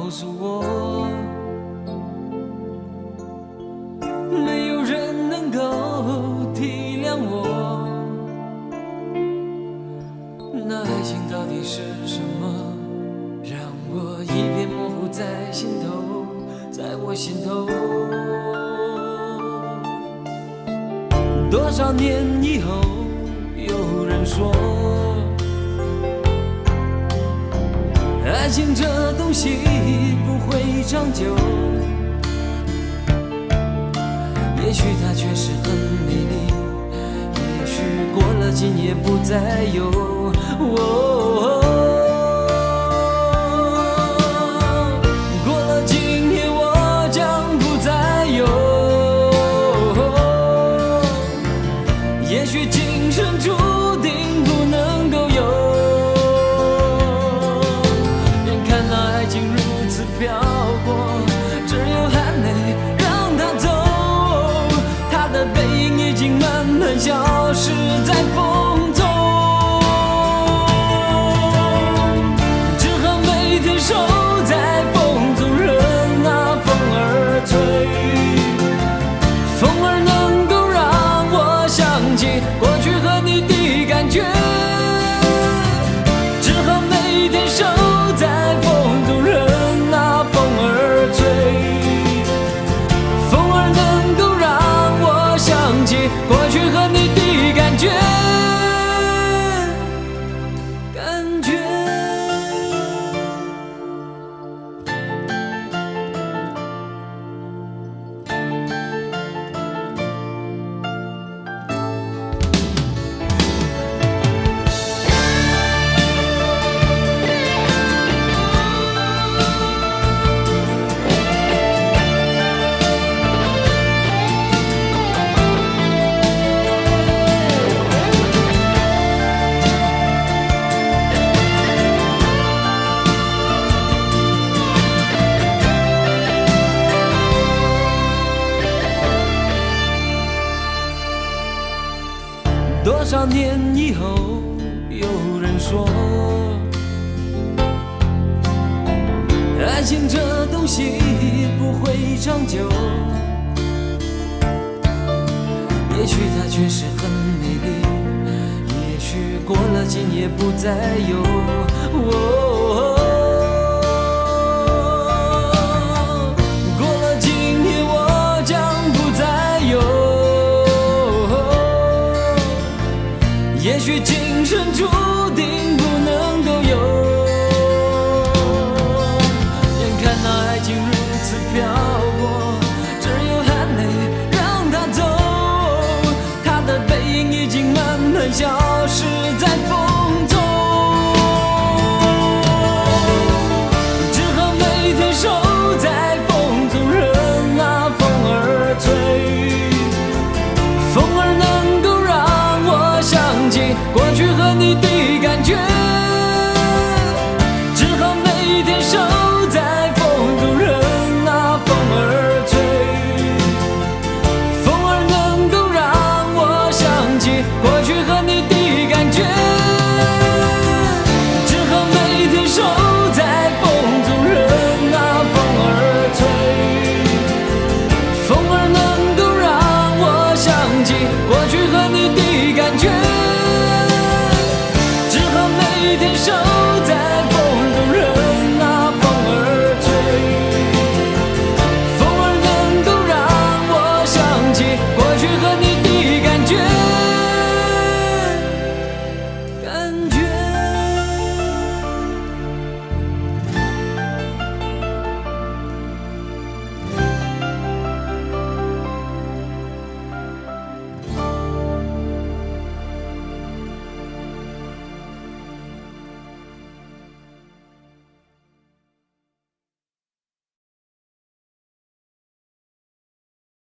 告诉我，没有人能够体谅我。那爱情到底是什么，让我一片模糊在心头，在我心头。多少年以后，有人说，爱情这东西不会长久，也许它确实很美丽，也许过了今夜不再有。过了今夜我将不再有，也许今生注定不能够有。眼看那爱情如此飘过，只有含泪让它走，它的背影已经慢慢消失在风中，只好每天守在风中，任那风儿吹，风儿能够让我想起过去和你的感觉，只好每天守在风中，任那风儿吹，风儿能够让我想起过去和你的感觉。多少年以后，有人说，爱情这东西不会长久，也许它确实很美丽，也许过了今夜不再有。过了今夜我将不再有，也许今生注定不能够有。眼看那爱情如此飘过，只有含泪让它走，它的背影已经慢慢消失在风中，只好每天守在风中，任那风儿吹，风儿能够让我想起过去和你的感觉。